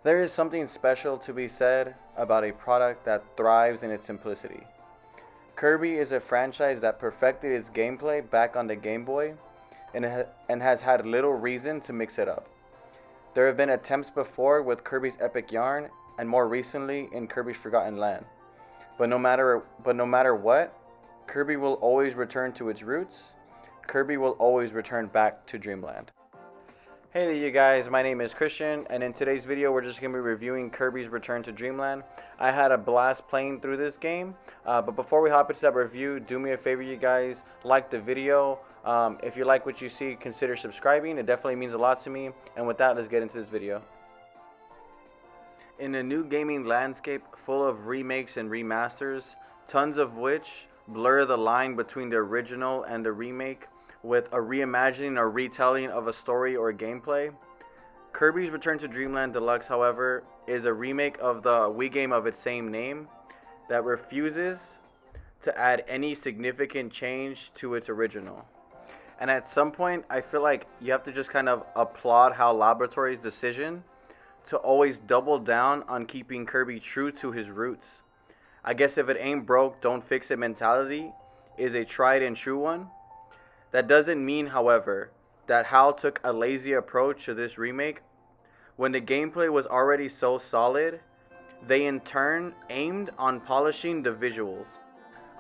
There is something special to be said about a product that thrives in its simplicity. Kirby is a franchise that perfected its gameplay back on the Game Boy and has had little reason to mix it up. There have been attempts before with Kirby's Epic Yarn and more recently in Kirby's Forgotten Land. But no matter what, Kirby will always return to its roots. Kirby will always return back to Dreamland. Hey there you guys, my name is Christian, and in today's video we're just going to be reviewing Kirby's Return to Dreamland. I had a blast playing through this game, but before we hop into that review, do me a favor you guys, like the video. If you like what you see, consider subscribing, it definitely means a lot to me, and with that, let's get into this video. In a new gaming landscape full of remakes and remasters, tons of which blur the line between the original and the remake, with a reimagining or retelling of a story or gameplay. Kirby's Return to Dream Land Deluxe, however, is a remake of the Wii game of its same name that refuses to add any significant change to its original. And at some point, I feel like you have to just kind of applaud HAL Laboratories' decision to always double down on keeping Kirby true to his roots. I guess if it ain't broke, don't fix it mentality is a tried and true one. That doesn't mean, however, that HAL took a lazy approach to this remake. When the gameplay was already so solid, they in turn aimed on polishing the visuals.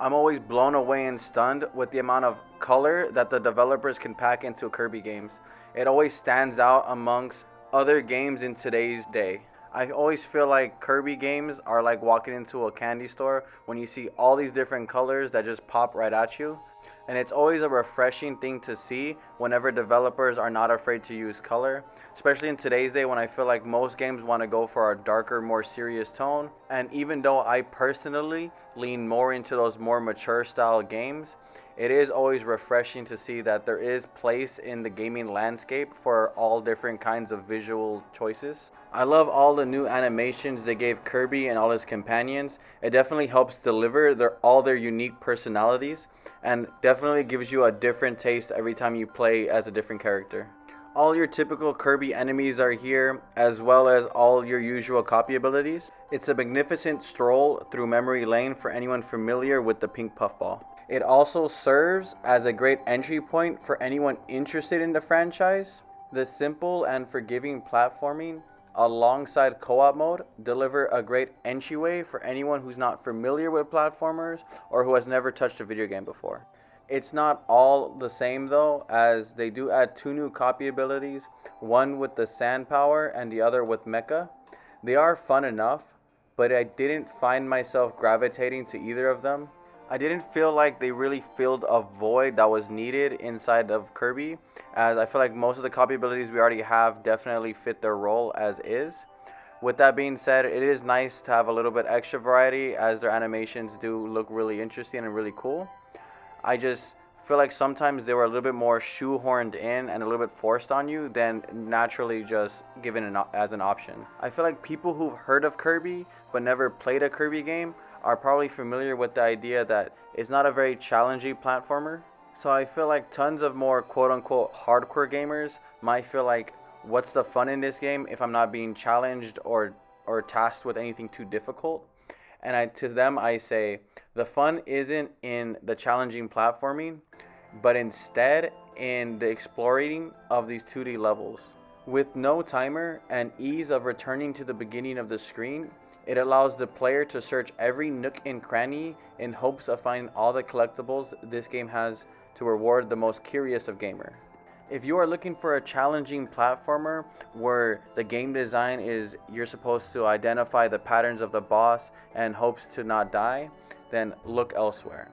I'm always blown away and stunned with the amount of color that the developers can pack into Kirby games. It always stands out amongst other games in today's day. I always feel like Kirby games are like walking into a candy store when you see all these different colors that just pop right at you. And it's always a refreshing thing to see whenever developers are not afraid to use color, especially in today's day when I feel like most games want to go for a darker, more serious tone. And even though I personally lean more into those more mature style games, it is always refreshing to see that there is place in the gaming landscape for all different kinds of visual choices. I love all the new animations they gave Kirby and all his companions. It definitely helps deliver all their unique personalities and definitely gives you a different taste every time you play as a different character. All your typical Kirby enemies are here, as well as all your usual copy abilities. It's a magnificent stroll through memory lane for anyone familiar with the pink puffball. It also serves as a great entry point for anyone interested in the franchise. The simple and forgiving platforming alongside co-op mode deliver a great entryway for anyone who's not familiar with platformers or who has never touched a video game before. It's not all the same though, as they do add two new copy abilities, one with the sand power and the other with mecha. They are fun enough, but I didn't find myself gravitating to either of them. I didn't feel like they really filled a void that was needed inside of Kirby, as I feel like most of the copy abilities we already have definitely fit their role as is. With that being said, it is nice to have a little bit extra variety, as their animations do look really interesting and really cool. I just feel like sometimes they were a little bit more shoehorned in and a little bit forced on you than naturally just given as an option. I feel like people who've heard of Kirby but never played a Kirby game are probably familiar with the idea that it's not a very challenging platformer. So I feel like tons of more quote-unquote hardcore gamers might feel like, what's the fun in this game if I'm not being challenged or tasked with anything too difficult? And to them I say, the fun isn't in the challenging platforming, but instead in the exploring of these 2D levels. With no timer and ease of returning to the beginning of the screen, it allows the player to search every nook and cranny in hopes of finding all the collectibles this game has to reward the most curious of gamers. If you are looking for a challenging platformer where the game design is you're supposed to identify the patterns of the boss and hopes to not die, then look elsewhere.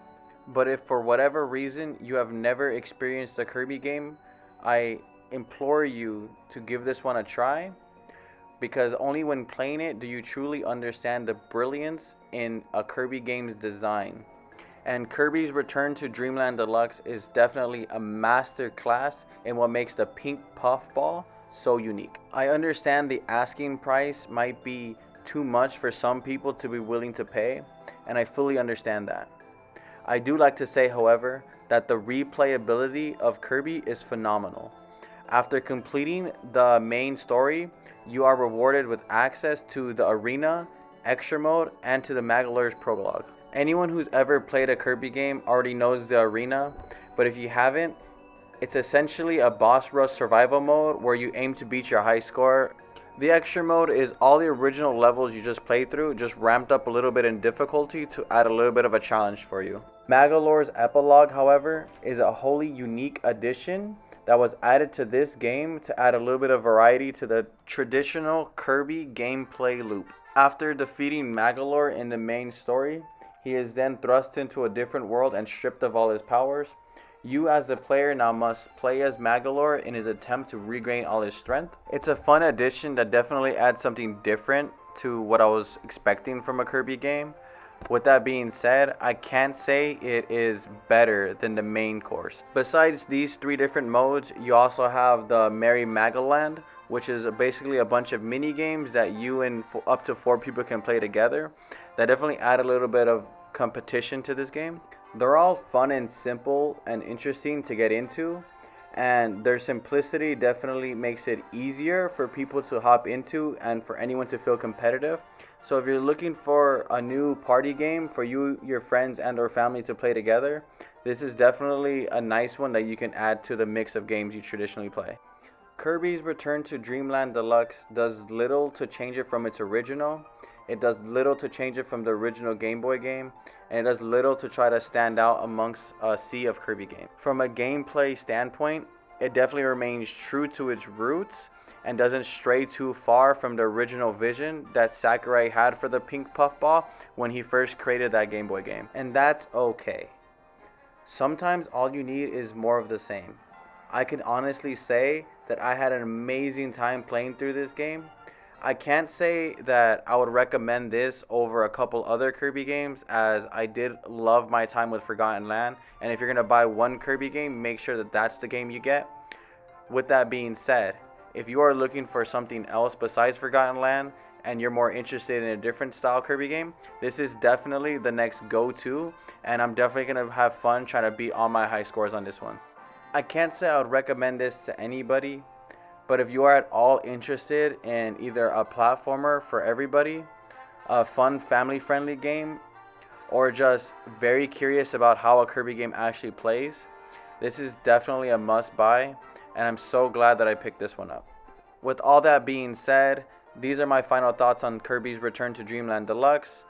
But if for whatever reason you have never experienced a Kirby game, I implore you to give this one a try, because only when playing it do you truly understand the brilliance in a Kirby game's design. And Kirby's Return to Dream Land Deluxe is definitely a master class in what makes the pink puffball so unique. I understand the asking price might be too much for some people to be willing to pay, and I fully understand that. I do like to say, however, that the replayability of Kirby is phenomenal. After completing the main story, you are rewarded with access to the arena, extra mode, and to the Magalor's prologue. Anyone who's ever played a Kirby game already knows the arena, but if you haven't, it's essentially a boss rush survival mode where you aim to beat your high score. The extra mode is all the original levels you just played through, just ramped up a little bit in difficulty to add a little bit of a challenge for you. Magalor's epilogue, however, is a wholly unique addition that was added to this game to add a little bit of variety to the traditional Kirby gameplay loop. After defeating Magalor in the main story, he is then thrust into a different world and stripped of all his powers. You as the player now must play as Magalor in his attempt to regain all his strength. It's a fun addition that definitely adds something different to what I was expecting from a Kirby game. With that being said, I can't say it is better than the main course. Besides these 3 different modes, you also have the Merry Magaland, which is basically a bunch of mini games that you and up to 4 people can play together. That definitely add a little bit of competition to this game. They're all fun and simple and interesting to get into, and their simplicity definitely makes it easier for people to hop into and for anyone to feel competitive. So if you're looking for a new party game for you, your friends, and or family to play together, this is definitely a nice one that you can add to the mix of games you traditionally play. Kirby's Return to Dream Land Deluxe does little to change it from its original. It does little to change it from the original Game Boy game, and it does little to try to stand out amongst a sea of Kirby games. From a gameplay standpoint, it definitely remains true to its roots and doesn't stray too far from the original vision that Sakurai had for the pink puffball when he first created that Game Boy game. And that's okay. Sometimes all you need is more of the same. I can honestly say that I had an amazing time playing through this game. I can't say that I would recommend this over a couple other Kirby games, as I did love my time with Forgotten Land, and if you're going to buy one Kirby game, make sure that that's the game you get. With that being said, if you are looking for something else besides Forgotten Land and you're more interested in a different style Kirby game, this is definitely the next go-to, and I'm definitely going to have fun trying to beat all my high scores on this one. I can't say I would recommend this to anybody, but if you are at all interested in either a platformer for everybody, a fun family-friendly game, or just very curious about how a Kirby game actually plays, this is definitely a must-buy, and I'm so glad that I picked this one up. With all that being said, these are my final thoughts on Kirby's Return to Dream Land Deluxe.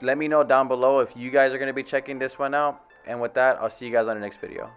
Let me know down below if you guys are going to be checking this one out, and with that, I'll see you guys on the next video.